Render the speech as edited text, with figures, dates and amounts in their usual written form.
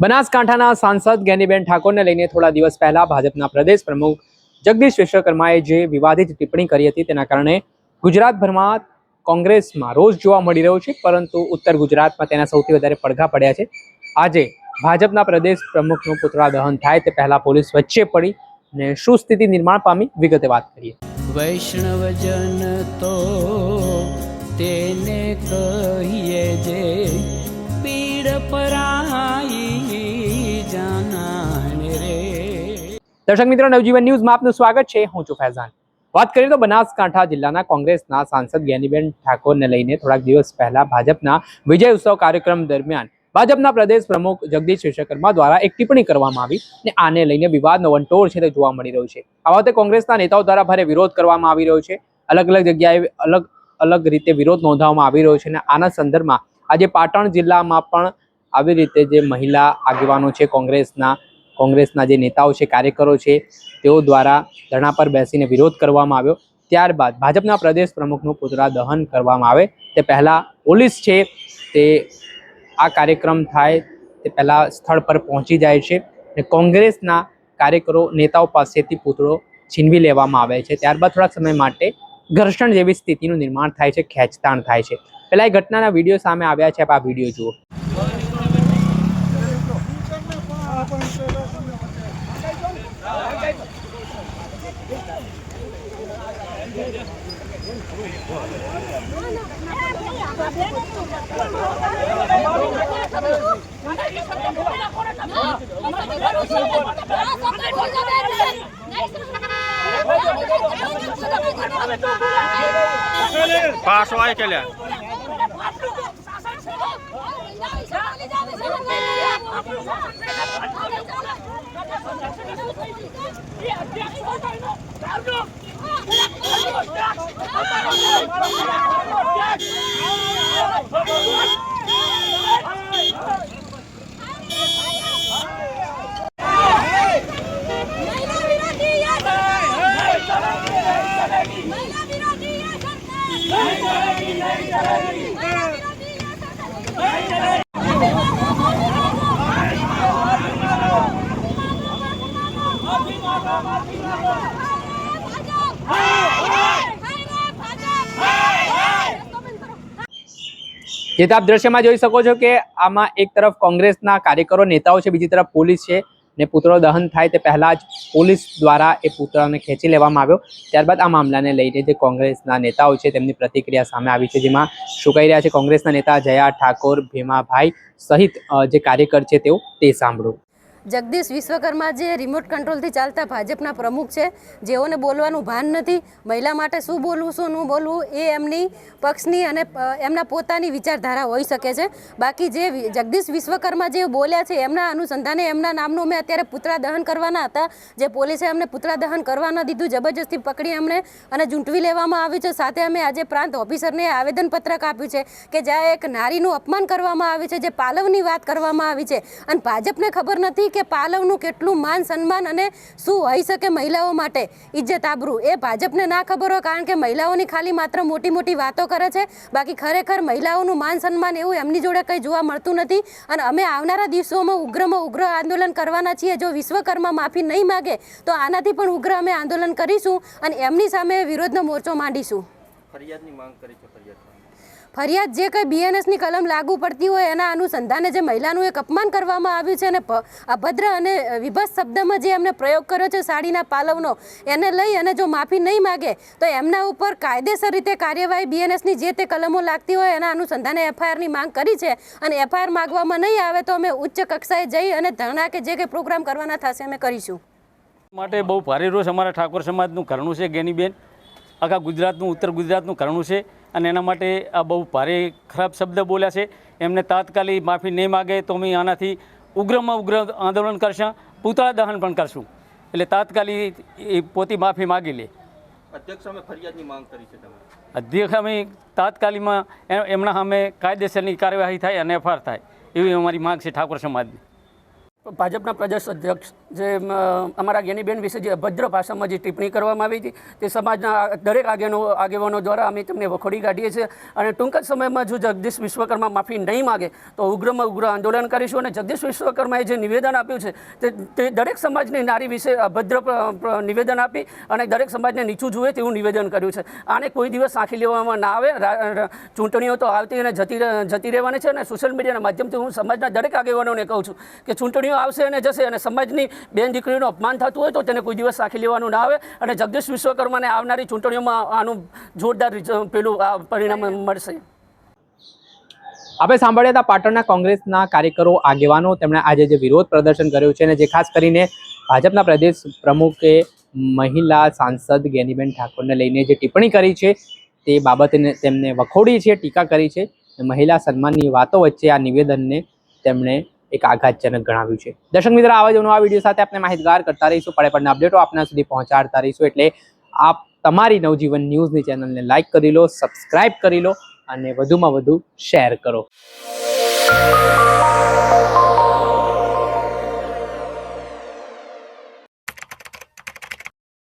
બનાસકાંઠાના સાંસદ જ્ઞાનીબેન ઠાકોરને લઈને થોડા દિવસ પહેલા ભાજપના પ્રદેશ પ્રમુખ જગદીશ વિશ્વકર્માએ જે વિવાદિત ટિપ્પણી કરી હતી તેના કારણે ગુજરાતભરમાં કોંગ્રેસમાં રોષ જોવા મળી રહ્યો છે, પરંતુ ઉત્તર ગુજરાતમાં તેના સૌથી વધારે પડઘા પડ્યા છે। આજે ભાજપના પ્રદેશ પ્રમુખનું પુતળા દહન થાય તે પહેલા પોલીસ વચ્ચે પડી અને શું સ્થિતિ નિર્માણ પામી વિગતે વાત કરીએ। વૈષ્ણવજન તો તેને કહીએ જે પીડ પરાઈ જાનાને રે। દર્શક મિત્રો, નવજીવન ન્યૂઝમાં આપનું સ્વાગત છે। હું છું ફૈઝાન। વાત કરીએ તો બનાસકાંઠા જિલ્લાના કોંગ્રેસના સાંસદ જ્ઞાનીબેન ઠાકોરને લઈને થોડાક દિવસ પહેલા ભાજપના વિજય ઉત્સવ કાર્યક્રમ દરમિયાન ભાજપના પ્રદેશ પ્રમુખ જગદીશ વિશ્વકર્મા દ્વારા એક ટિપ્પણી કરવામાં આવી અને આને લઈને વિવાદનો વંટોળ છે તે જોવા મળી રહ્યો છે। આ વખતે કોંગ્રેસના નેતાઓ દ્વારા ભારે વિરોધ કરવામાં આવી રહ્યો છે। અલગ અલગ જગ્યાએ અલગ રીતે વિરોધ નોંધાવવામાં આવી રહ્યો છે અને આના સંદર્ભમાં આજે પાટણ જિલ્લામાં પણ આવી રીતે જે મહિલા આગેવાનો છે, કોંગ્રેસના જે નેતાઓ છે, કાર્યકરો છે, તેઓ દ્વારા ધરણા પર બેસીને વિરોધ કરવામાં આવ્યો। ત્યારબાદ ભાજપના પ્રદેશ પ્રમુખનું પુતળા દહન કરવામાં આવે તે પહેલા પોલીસ છે તે આ કાર્યક્રમ થાય તે પહેલા સ્થળ પર પહોંચી જાય છે અને કોંગ્રેસના કાર્યકરો નેતાઓ પાસેથી પુતળો છીનવી લેવામાં આવે છે। ત્યારબાદ થોડાક સમય માટે ઘર્ષણ જેવી સ્થિતિનું નિર્માણ થાય છે, ખેંચતાણ થાય છે। પહેલા એ ઘટનાના વિડીયો સામે આવ્યા છે, આપ આ વિડીયો જુઓ। पास आए के लिए જે આપ દ્રશ્યમાં જોઈ શકો છો કે આમાં એક તરફ કોંગ્રેસના કાર્યકરો નેતાઓ છે, બીજી તરફ પોલીસ છે ને પુતળો દહન થાય તે પહેલા જ પોલીસ દ્વારા એ પુતળાને ખેંચી લેવામાં આવ્યો। ત્યારબાદ આ મામલાને લઈને જે કોંગ્રેસના નેતાઓ છે તેમની પ્રતિક્રિયા સામે આવી છે, જેમાં શું કહી રહ્યા છે કોંગ્રેસના નેતા જયા ઠાકોર, ભીમાભાઈ સહિત જે કાર્યકર છે તેઓ તે સાંભળો। જગદીશ વિશ્વકર્મા જે રિમોટ કંટ્રોલથી ચાલતા ભાજપના પ્રમુખ છે, જેઓને બોલવાનું ભાન નથી, મહિલા માટે શું બોલવું શું ન બોલવું એ એમની પક્ષની અને એમના પોતાની વિચારધારા હોઈ શકે છે। બાકી જે જગદીશ વિશ્વકર્મા જે બોલ્યા છે એમના અનુસંધાને એમના નામનું અમે અત્યારે પુતળા દહન કરવાના હતા, જે પોલીસે અમને પુતળા દહન કરવા ન દીધું, જબરજસ્તી પકડી અમને અને ઝૂંટવી લેવામાં આવ્યું છે। સાથે અમે આજે પ્રાંત ઓફિસરને આવેદનપત્રક આપ્યું છે કે જ્યાં એક નારીનું અપમાન કરવામાં આવ્યું છે, જે પાલવની વાત કરવામાં આવી છે અને ભાજપને ખબર નથી કે પાલવનું કેટલું માન સન્માન અને શું હોઈ શકે મહિલાઓ માટે ઇજ્જત આબરૂ, એ ભાજપને ના ખબર હોય, કારણ કે મહિલાઓની ખાલી માત્ર મોટી મોટી વાતો કરે છે, બાકી ખરેખર મહિલાઓનું માન સન્માન એવું એમની જોડે કંઈ જોવા મળતું નથી। અને અમે આવનારા દિવસોમાં ઉગ્ર આંદોલન કરવાના છીએ। જો વિશ્વકર્મા માફી નહીં માગે તો આનાથી પણ ઉગ્ર અમે આંદોલન કરીશું અને એમની સામે વિરોધનો મોરચો માંડીશું। ફરિયાદની માંગ કરી છે। ફરિયાદ જે કંઈ બીએનએસની કલમ લાગુ પડતી હોય એના અનુસંધાને જે મહિલાનું એક અપમાન કરવામાં આવ્યું છે અને અભદ્ર અને વિભત્સ શબ્દમાં જે એમને પ્રયોગ કર્યો છે સાડીના પાલવનો, એને લઈ અને જો માફી નહીં માગે તો એમના ઉપર કાયદેસર રીતે કાર્યવાહી બીએનએસની જે તે કલમો લાગતી હોય એના અનુસંધાને એફઆઈઆરની માંગ કરી છે અને એફઆઈઆર માગવામાં નહીં આવે તો અમે ઉચ્ચ કક્ષાએ જઈ અને ધરણા કે જે કંઈ પ્રોગ્રામ કરવાના થશે અમે કરીશું। માટે બહુ ભારે રોષ અમારા ઠાકોર સમાજનું કરણું છે। જ્ઞાનીબેન આખા ગુજરાતનું, ઉત્તર ગુજરાતનું કરણું છે અને એના માટે આ બહુ ભારે ખરાબ શબ્દ બોલ્યા છે। એમને તાત્કાલિક માફી નહીં માગે તો અમે આનાથી ઉગ્રમાં ઉગ્ર આંદોલન કરશું, પુતળા દહન પણ કરશું। એટલે તાત્કાલિક એ પોતે માફી માગી લે। અધ્યક્ષ અમે ફરિયાદની માંગ કરી છે। તમે અધ્યક્ષ અમે તાત્કાલિકમાં એમના સામે કાયદેસરની કાર્યવાહી થાય અને એફઆઈઆર થાય એવી અમારી માંગ છે ઠાકોર સમાજની। ભાજપના પ્રદેશ અધ્યક્ષ જે અમારા જ્ઞાનીબેન વિશે જે અભદ્ર ભાષામાં જે ટિપ્પણી કરવામાં આવી હતી તે સમાજના દરેક આગેવાનો દ્વારા અમે તેમને વખોડી કાઢીએ છીએ અને ટૂંક જ સમયમાં જો જગદીશ વિશ્વકર્મા માફી નહીં માગે તો ઉગ્રમાં ઉગ્ર આંદોલન કરીશું. અને જગદીશ વિશ્વકર્માએ જે નિવેદન આપ્યું છે તે દરેક સમાજની નારી વિશે અભદ્ર નિવેદન આપી અને દરેક સમાજને નીચું જુએ તેવું નિવેદન કર્યું છે. આને કોઈ દિવસ સાંખી લેવામાં ના આવે. ચૂંટણીઓ તો આવતી અને જતી રહેવાની છે અને સોશિયલ મીડિયાના માધ્યમથી હું સમાજના દરેક આગેવાનોને કહું છું કે ચૂંટણીઓ આવશે અને જશે અને સમાજની બેન દીકરીનું અપમાન થતું હોય તો તેને કોઈ દિવસ સાખી લેવાનું ના આવે. અને જગદીશ વિશ્વકર્માને આવનારી ચૂંટણીઓમાં આનું જોરદાર પરિણામ મળશે. આપણે સાંભળ્યા હતા પાટણના કોંગ્રેસના કાર્યકરો આગેવાનો તેમણે આજે જે વિરોધ પ્રદર્શન કર્યું છે અને જે ખાસ કરીને ભાજપના પ્રદેશ પ્રમુખે મહિલા સાંસદ જ્ઞાનીબેન ઠાકોરને લઈને જે ટિપ્પણી કરી છે તે બાબતે તેમને વખોડી છે, ટીકા કરી છે. મહિલા સન્માનની વાતો વચ્ચે આ નિવેદનને તેમણે એક આઘાતજનક ગણાવ્યું છે. દર્શક મિત્રો, આવા જ નવા વિડીયો સાથે આપણે માહિતગાર કરતા રહીશું, પડે અપડેટો આપના સુધી પહોંચાડતા રહીશું. એટલે આપ તમારી નવજીવન ન્યૂઝની ચેનલને લાઇક કરી લો, સબસ્ક્રાઇબ કરી લો અને વધુમાં વધુ શેર કરો.